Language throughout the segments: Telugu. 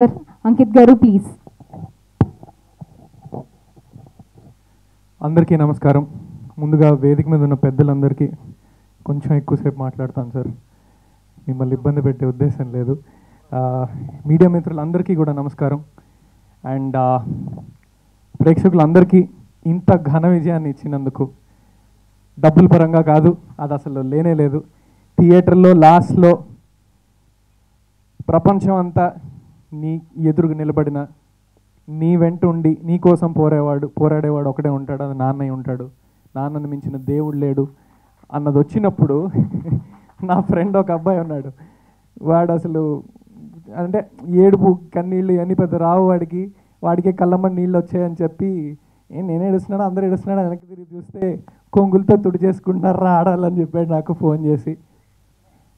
అంకిత్ గారు ప్లీజ్. అందరికీ నమస్కారం. ముందుగా వేదిక మీద ఉన్న పెద్దలందరికీ కొంచెం ఎక్కువసేపు మాట్లాడతాను సార్, మిమ్మల్ని ఇబ్బంది పెట్టే ఉద్దేశం లేదు. మీడియా మిత్రులందరికీ కూడా నమస్కారం. అండ్ ప్రేక్షకులందరికీ ఇంత ఘన విజయాన్ని ఇచ్చినందుకు డబ్బుల పరంగా కాదు, అది అసలు లేనే లేదు. థియేటర్లో లాస్ట్లో ప్రపంచం అంతా నీ ఎదురుగా నిలబడిన, నీ వెంట ఉండి నీ కోసం పోరాడేవాడు ఒకడే ఉంటాడు, అది నాన్నయ్య ఉంటాడు, నాన్నని మించిన దేవుడు లేడు అన్నది వచ్చినప్పుడు నా ఫ్రెండ్ ఒక అబ్బాయి ఉన్నాడు, వాడు అసలు అంటే ఏడుపు కన్నీళ్ళు ఇవన్నీ పెద్ద రావు వాడికే కళ్ళమ్మని నీళ్ళు వచ్చాయని చెప్పి నేను ఏడుస్తున్నాడు, అందరూ ఏడుస్తున్నాడు, వెనక్కి తిరిగి చూస్తే కొంగులతో తుడి చేసుకుంటున్నారా ఆడాలని చెప్పాడు నాకు ఫోన్ చేసి.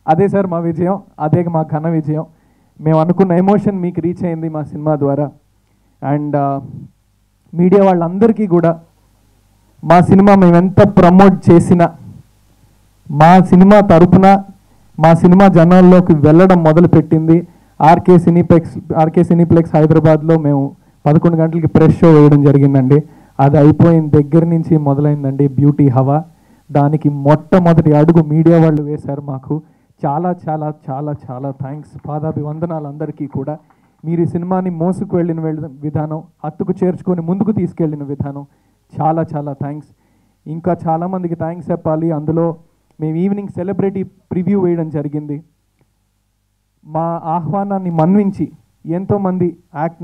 అదే సార్ మా విజయం, అదే మా ఘన విజయం. మేము అనుకున్న ఎమోషన్ మీకు రీచ్ అయింది మా సినిమా ద్వారా. అండ్ మీడియా వాళ్ళందరికీ కూడా మా సినిమా మేము ఎంత ప్రమోట్ చేసినా, మా సినిమా తరపున మా సినిమా జనాల్లోకి వెళ్ళడం మొదలుపెట్టింది ఆర్కే సినీప్లెక్స్ హైదరాబాద్లో మేము 11 గంటలకి ప్రెస్ షో వేయడం జరిగిందండి. అది అయిపోయిన దగ్గర నుంచి మొదలైందండి బ్యూటీ హవా. దానికి మొట్టమొదటి అడుగు మీడియా వాళ్ళు వేశారు మాకు. చాలా చాలా చాలా చాలా థ్యాంక్స్, పాదాభివందనాలు అందరికీ కూడా. మీరు ఈ సినిమాని మోసుకు వెళ్ళిన విధానం, హత్తుకు చేర్చుకొని ముందుకు తీసుకెళ్ళిన విధానం చాలా చాలా థ్యాంక్స్. ఇంకా చాలామందికి థ్యాంక్స్ చెప్పాలి. అందులో మేము ఈవినింగ్ సెలబ్రిటీ ప్రివ్యూ వేయడం జరిగింది. మా ఆహ్వానాన్ని మన్నించి ఎంతోమంది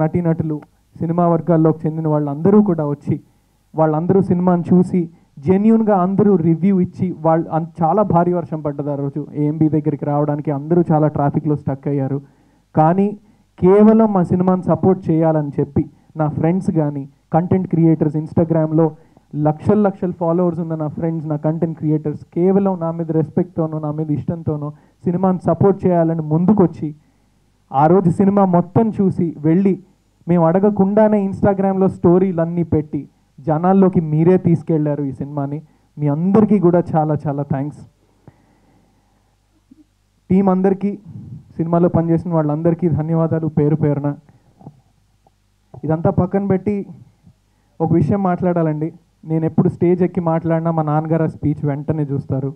నటీనటులు, సినిమా వర్గాల్లోకి చెందిన వాళ్ళందరూ కూడా వచ్చి వాళ్ళందరూ సినిమాని చూసి జెన్యూన్గా అందరూ రివ్యూ ఇచ్చి చాలా భారీ వర్షం పడ్డది ఆ రోజు. ఏఎంబీ దగ్గరికి రావడానికి అందరూ చాలా ట్రాఫిక్లో స్టక్ అయ్యారు. కానీ కేవలం మా సినిమాని సపోర్ట్ చేయాలని చెప్పి నా ఫ్రెండ్స్ కానీ, కంటెంట్ క్రియేటర్స్, ఇన్స్టాగ్రామ్లో లక్షల ఫాలోవర్స్ ఉన్న నా ఫ్రెండ్స్, నా కంటెంట్ క్రియేటర్స్ కేవలం నా మీద రెస్పెక్ట్తోనో, నా మీద ఇష్టంతోనో సినిమాని సపోర్ట్ చేయాలని ముందుకొచ్చి ఆ రోజు సినిమా మొత్తం చూసి వెళ్ళి మేము అడగకుండానే ఇన్స్టాగ్రామ్లో స్టోరీలన్నీ పెట్టి జనాల్లోకి మీరే తీసుకెళ్లారు ఈ సినిమాని. మీ అందరికీ కూడా చాలా చాలా థ్యాంక్స్. టీం అందరికీ, సినిమాలో పనిచేసిన వాళ్ళందరికీ ధన్యవాదాలు పేరు పేరున. ఇదంతా పక్కన పెట్టి ఒక విషయం మాట్లాడాలండి. నేను ఎప్పుడు స్టేజ్ ఎక్కి మాట్లాడినా మా నాన్నగారు ఆ స్పీచ్ వెంటనే చూస్తారు,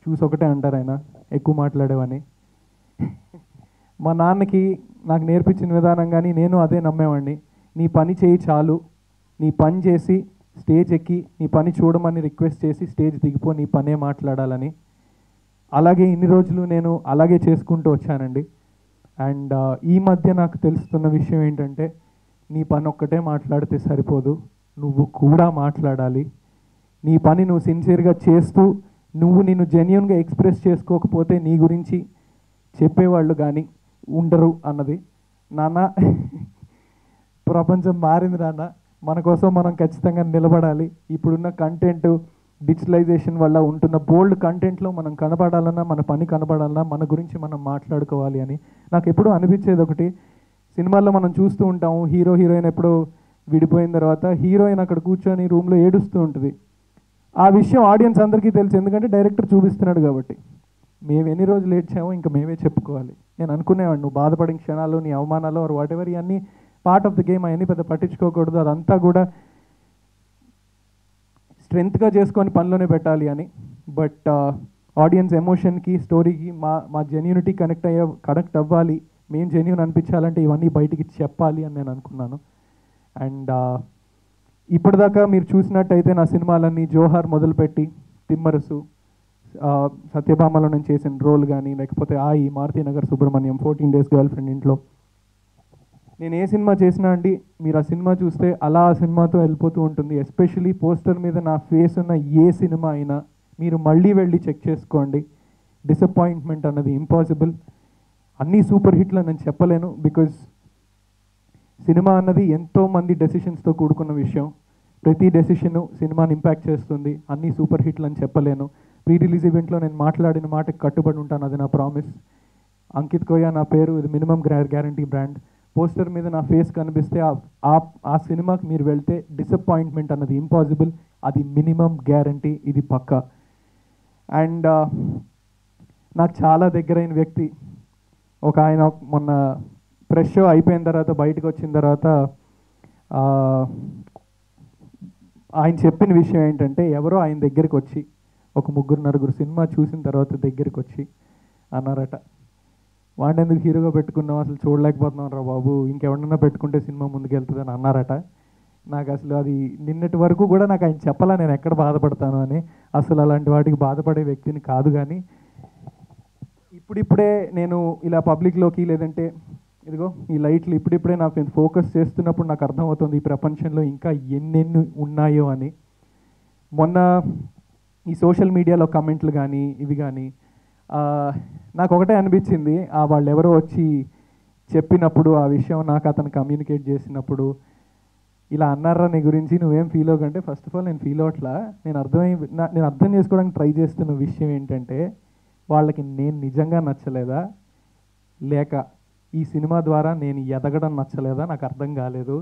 చూసి ఒకటే అంటారు ఆయన ఎక్కువ మాట్లాడేవని. మా నాన్నకి నాకు నేర్పించిన విధానం కానీ నేను అదే నమ్మేవాడిని. నీ పని చేయి చాలు, నీ పని చేసి స్టేజ్ ఎక్కి నీ పని చూడమని రిక్వెస్ట్ చేసి స్టేజ్ దిగిపో, నీ పనే మాట్లాడాలని. అలాగే ఇన్ని రోజులు నేను అలాగే చేసుకుంటూ వచ్చానండి. అండ్ ఈ మధ్య నాకు తెలుస్తున్న విషయం ఏంటంటే, నీ పని ఒక్కటే మాట్లాడితే సరిపోదు, నువ్వు కూడా మాట్లాడాలి. నీ పని నువ్వు సిన్సియర్గా చేస్తూ నిన్ను జెన్యూన్గా ఎక్స్ప్రెస్ చేసుకోకపోతే నీ గురించి చెప్పేవాళ్ళు కానీ ఉండరు అన్నది. నాన్న, ప్రపంచం మారింది నాన్న, మన కోసం మనం ఖచ్చితంగా నిలబడాలి. ఇప్పుడున్న కంటెంట్ డిజిటలైజేషన్ వల్ల ఉంటున్న బోల్డ్ కంటెంట్లో మనం కనపడాలన్నా, మన పని కనపడాలన్నా మన గురించి మనం మాట్లాడుకోవాలి అని నాకు ఎప్పుడూ అనిపించేది ఒకటి. సినిమాల్లో మనం చూస్తూ ఉంటాము, హీరోయిన్ ఎప్పుడో విడిపోయిన తర్వాత హీరోయిన్ అక్కడ కూర్చొని రూమ్లో ఏడుస్తూ ఉంటుంది. ఆ విషయం ఆడియన్స్ అందరికీ తెలుసు, ఎందుకంటే డైరెక్టర్ చూపిస్తున్నాడు కాబట్టి. మేము ఎన్ని రోజులు ఏడ్చామో ఇంకా మేమే చెప్పుకోవాలి. నేను అనుకునేవాడు, నువ్వు బాధపడిన క్షణాలు, నీ అవమానాలు ఆర్ వాట్ ఎవర్, ఇవన్నీ పార్ట్ ఆఫ్ ద గేమ్, అవన్నీ పెద్ద పట్టించుకోకూడదు, అదంతా కూడా స్ట్రెంగ్త్గా చేసుకొని పనిలోనే పెట్టాలి అని. బట్ ఆడియన్స్ ఎమోషన్కి, స్టోరీకి మా జెన్యూనిటీ కనెక్ట్ అవ్వాలి, మేము జెన్యూన్ అనిపించాలంటే ఇవన్నీ బయటికి చెప్పాలి అని నేను అనుకున్నాను. అండ్ ఇప్పటిదాకా మీరు చూసినట్టయితే నా సినిమాలన్నీ జోహార్ మొదలుపెట్టి తిమ్మరసు, సత్యభామలో నేను చేసిన రోల్ కానీ, లేకపోతే Maruthi Nagar Subrahmanyam, 14 Days girl friend ఇంట్లో, నేను ఏ సినిమా చేసినా అండి మీరు ఆ సినిమా చూస్తే అలా ఆ సినిమాతో వెళ్ళిపోతూ ఉంటుంది. ఎస్పెషలీ పోస్టర్ మీద నా ఫేస్ ఉన్న ఏ సినిమా అయినా మీరు మళ్ళీ వెళ్ళి చెక్ చేసుకోండి. డిసప్పాయింట్మెంట్ అన్నది ఇంపాసిబుల్. అన్నీ సూపర్ హిట్లు నేను చెప్పలేను, బికాజ్ సినిమా అన్నది ఎంతోమంది డెసిషన్స్తో కూడుకున్న విషయం. ప్రతి డెసిషను సినిమాని ఇంపాక్ట్ చేస్తుంది. అన్నీ సూపర్ హిట్లు అని చెప్పలేను. ప్రీ రిలీజ్ ఈవెంట్లో నేను మాట్లాడిన మాటకి కట్టుబడి ఉంటాను, అది నా ప్రామిస్. అంకిత్ కోయా నా పేరు, ఇది మినిమం గ్యారంటీ బ్రాండ్. పోస్టర్ మీద నా ఫేస్ కనిపిస్తే ఆ సినిమాకి మీరు వెళ్తే డిసప్పాయింట్మెంట్ అన్నది ఇంపాసిబుల్, అది మినిమం గ్యారంటీ, ఇది పక్కా. అండ్ నాకు చాలా దగ్గరైన వ్యక్తి ఒక ఆయన మొన్న ప్రెస్ షో అయిపోయిన తర్వాత బయటకు వచ్చిన తర్వాత ఆయన చెప్పిన విషయం ఏంటంటే, ఎవరో ఆయన దగ్గరికి వచ్చి ఒక 3-4 సినిమా చూసిన తర్వాత దగ్గరికి వచ్చి అన్నారట, వాడిని ఎందుకు హీరోగా పెట్టుకున్నాం, అసలు చూడలేకపోతున్నాం రా బాబు, ఇంకెవరన్నా పెట్టుకుంటే సినిమా ముందుకెళ్తుందని అన్నారట. నాకు అసలు అది నిన్నటి వరకు కూడా నాకు ఆయన చెప్పాలా నేను ఎక్కడ బాధపడతాను అని. అసలు అలాంటి వాటికి బాధపడే వ్యక్తిని కాదు. కానీ ఇప్పుడిప్పుడే నేను ఇలా పబ్లిక్లోకి, లేదంటే ఇదిగో ఈ లైట్లు ఇప్పుడిప్పుడే నాకు ఫోకస్ చేస్తున్నప్పుడు నాకు అర్థమవుతుంది ఈ ప్రపంచంలో ఇంకా ఎన్నెన్ని ఉన్నాయో అని. మొన్న ఈ సోషల్ మీడియాలో కమెంట్లు కానీ ఇవి కానీ నాకు ఒకటే అనిపించింది, వాళ్ళు ఎవరో వచ్చి చెప్పినప్పుడు ఆ విషయం నాకు అతను కమ్యూనికేట్ చేసినప్పుడు, ఇలా అన్నారా నీ గురించి నువ్వేం ఫీల్ అవ్వకంటే, ఫస్ట్ ఆఫ్ ఆల్ నేను ఫీల్ అవ్వట్లా. నేను అర్థం చేసుకోవడానికి ట్రై చేస్తున్న విషయం ఏంటంటే, వాళ్ళకి నేను నిజంగా నచ్చలేదా, లేక ఈ సినిమా ద్వారా నేను ఎదగడం నచ్చలేదా నాకు అర్థం కాలేదు.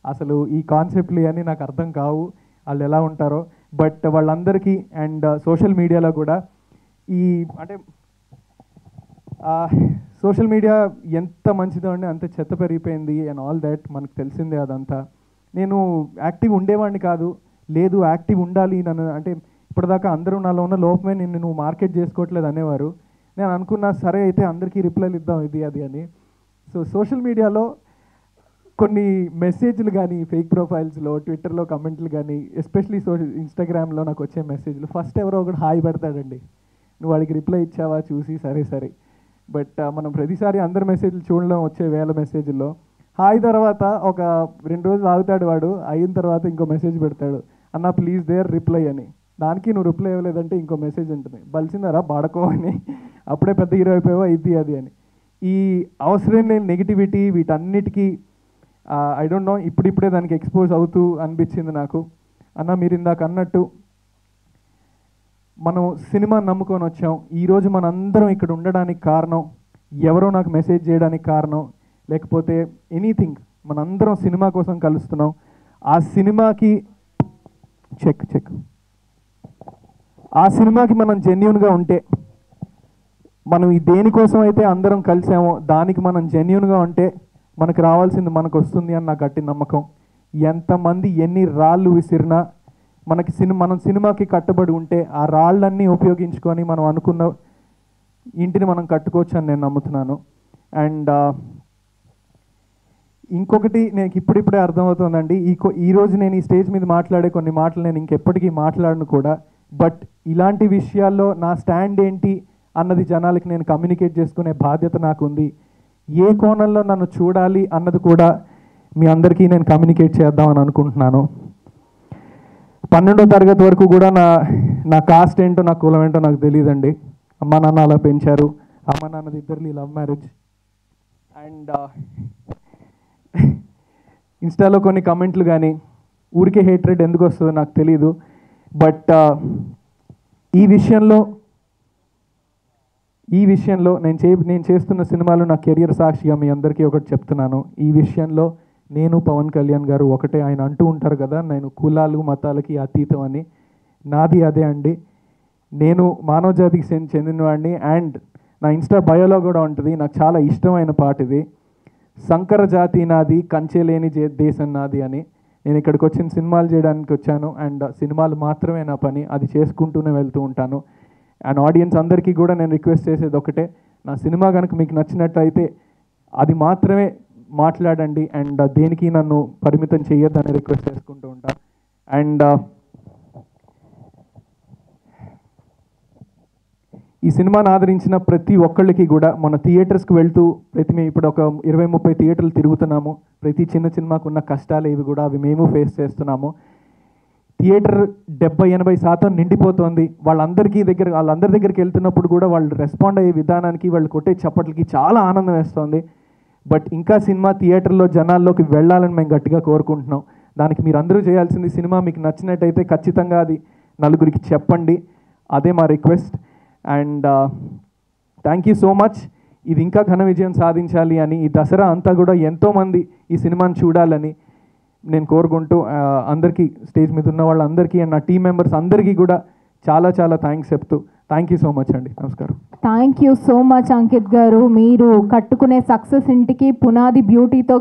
అసలు ఈ కాన్సెప్ట్లు అని నాకు అర్థం కావు, వాళ్ళు ఎలా ఉంటారో. బట్ వాళ్ళందరికీ అండ్ సోషల్ మీడియాలో కూడా అంటే సోషల్ మీడియా ఎంత మంచిదో అండి అంత చెత్త పెరిగిపోయింది అండ్ ఆల్ దాట్, మనకు తెలిసిందే అదంతా. నేను యాక్టివ్ ఉండేవాడిని కాదు, లేదు యాక్టివ్ ఉండాలి నన్ను, అంటే ఇప్పటిదాకా అందరూ నాలో ఉన్న లోపమే నువ్వు మార్కెట్ చేసుకోవట్లేదు అనేవారు. నేను అనుకున్నా సరే అయితే అందరికీ రిప్లైలు ఇద్దాం ఇది అది అని. సో సోషల్ మీడియాలో కొన్ని మెసేజ్లు కానీ, ఫేక్ ప్రొఫైల్స్లో, ట్విట్టర్లో కమెంట్లు కానీ, ఎస్పెషలీ ఇన్స్టాగ్రామ్లో నాకు వచ్చే మెసేజ్లు, ఫస్ట్ ఎవరో ఒకటి హాయ్ పెడతాడండి, నువ్వు వాడికి రిప్లై ఇచ్చావా చూసి సరే సరే. బట్ మనం ప్రతిసారి అందరి మెసేజ్లు చూడడం వచ్చే 1000 మెసేజ్ల్లో హాయ్ తర్వాత ఒక 2 రోజులు ఆగుతాడు వాడు, అయిన తర్వాత ఇంకో మెసేజ్ పెడతాడు, అన్న ప్లీజ్ దేర్ రిప్లై అని. దానికి నువ్వు రిప్లై ఇవ్వలేదంటే ఇంకో మెసేజ్ ఉంటుంది, బలిసిందరా బాడకో అని, అప్పుడే పెద్ద హీరో అయిపోయావా ఇది అది అని. ఈ అవసరం లేని నెగిటివిటీ వీటన్నిటికీ ఐ డోంట్ నో ఇప్పుడిప్పుడే దానికి ఎక్స్పోజ్ అవుతూ అనిపించింది నాకు. అన్న మీరు ఇందాక అన్నట్టు మనం సినిమా నమ్ముకొని వచ్చాం, ఈరోజు మనందరం ఇక్కడ ఉండడానికి కారణం, ఎవరో నాకు మెసేజ్ చేయడానికి కారణం, లేకపోతే ఎనీథింగ్, మనందరం సినిమా కోసం కలుస్తున్నాం. ఆ సినిమాకి మనం జెన్యూన్గా ఉంటే, మనం ఈ దేనికోసం అయితే అందరం కలిసామో దానికి మనం జెన్యూన్గా ఉంటే మనకు రావాల్సింది మనకు వస్తుంది అని నా గట్టి నమ్మకం. ఎంతమంది ఎన్ని రాళ్ళు విసిరినా మనం సినిమాకి కట్టుబడి ఉంటే ఆ రాళ్ళన్నీ ఉపయోగించుకొని మనం అనుకున్న ఇంటిని మనం కట్టుకోవచ్చు అని నేను నమ్ముతున్నాను. అండ్ ఇంకొకటి నేను ఇప్పుడిప్పుడే అర్థమవుతుందండి, ఈరోజు నేను ఈ స్టేజ్ మీద మాట్లాడే కొన్ని మాటలు నేను ఇంకెప్పటికీ మాట్లాడను కూడా. బట్ ఇలాంటి విషయాల్లో నా స్టాండ్ ఏంటి అన్నది జనాలకి నేను కమ్యూనికేట్ చేసుకునే బాధ్యత నాకు ఉంది. ఏ కోణంలో నన్ను చూడాలి అన్నది కూడా మీ అందరికీ నేను కమ్యూనికేట్ చేద్దామని అనుకుంటున్నాను. 12వ తరగతి వరకు కూడా నా కాస్ట్ ఏంటో, నా కులం ఏంటో నాకు తెలియదండి. అమ్మ నాన్న అలా పెంచారు, అమ్మ నాన్నది ఇద్దరిది లవ్ మ్యారేజ్. అండ్ ఇన్స్టాలో కొన్ని కమెంట్లు కానీ ఊరికే హేట్రెడ్ ఎందుకు వస్తుందో నాకు తెలియదు. బట్ ఈ విషయంలో నేను చేస్తున్న సినిమాలు నా కెరియర్ సాక్షిగా మీ అందరికీ ఒకటి చెప్తున్నాను. ఈ విషయంలో నేను పవన్ కళ్యాణ్ గారు ఒకటే. ఆయన అంటూ ఉంటారు కదా, నేను కులాలు మతాలకి అతీతం అని. నాది అదే అండి, నేను మానవ జాతికి చెందినవాడిని. అండ్ నా ఇన్స్టా బయోలో కూడా ఉంటుంది, నాకు చాలా ఇష్టమైన పాట ఇది, సంకర జాతి నాది కంచెలేని దేశం నాది అని. నేను ఇక్కడికి వచ్చిన సినిమాలు చేయడానికి వచ్చాను, అండ్ సినిమాలు మాత్రమే నా పని, అది చేసుకుంటూనే వెళ్తూ ఉంటాను. అండ్ ఆడియన్స్ అందరికీ కూడా నేను రిక్వెస్ట్ చేసేది ఒకటే, నా సినిమా కనుక మీకు నచ్చినట్టయితే అది మాత్రమే మాట్లాడండి, అండ్ దేనికి నన్ను పరిమితం చేయొద్దని రిక్వెస్ట్ చేసుకుంటూ ఉంటాను. అండ్ ఈ సినిమాను ఆదరించిన ప్రతి ఒక్కళ్ళకి కూడా, మన థియేటర్స్కి వెళ్తూ మేము ఇప్పుడు ఒక 20-30 థియేటర్లు తిరుగుతున్నాము. ప్రతి చిన్న సినిమాకు ఉన్న కష్టాలు ఇవి కూడా అవి మేము ఫేస్ చేస్తున్నాము. థియేటర్ 70-80% నిండిపోతుంది. వాళ్ళందరి దగ్గరికి వెళ్తున్నప్పుడు కూడా వాళ్ళు రెస్పాండ్ అయ్యే విధానానికి, వాళ్ళు కొట్టే చప్పట్లకి చాలా ఆనందం వేస్తుంది. బట్ ఇంకా సినిమా థియేటర్లో జనాల్లోకి వెళ్ళాలని మేము గట్టిగా కోరుకుంటున్నాం. దానికి మీరు అందరూ చేయాల్సింది, సినిమా మీకు నచ్చినట్టయితే ఖచ్చితంగా అది నలుగురికి చెప్పండి, అదే మా request. And thank you so much. ఇది ఇంకా ఘన విజయం సాధించాలి అని, ఈ దసరా అంతా కూడా ఎంతోమంది ఈ సినిమాని చూడాలని నేను కోరుకుంటూ, అందరికీ స్టేజ్ మీద ఉన్న వాళ్ళందరికీ అండ్ నా టీం మెంబర్స్ అందరికీ కూడా చాలా చాలా థ్యాంక్స్ చెప్తూ థ్యాంక్ యూ సో మచ్ అండి. నమస్కారం. Thank you so much Ankit గారు. మీరు కట్టుకునే సక్సెస్ ఇంటికి పునాది బ్యూటీతో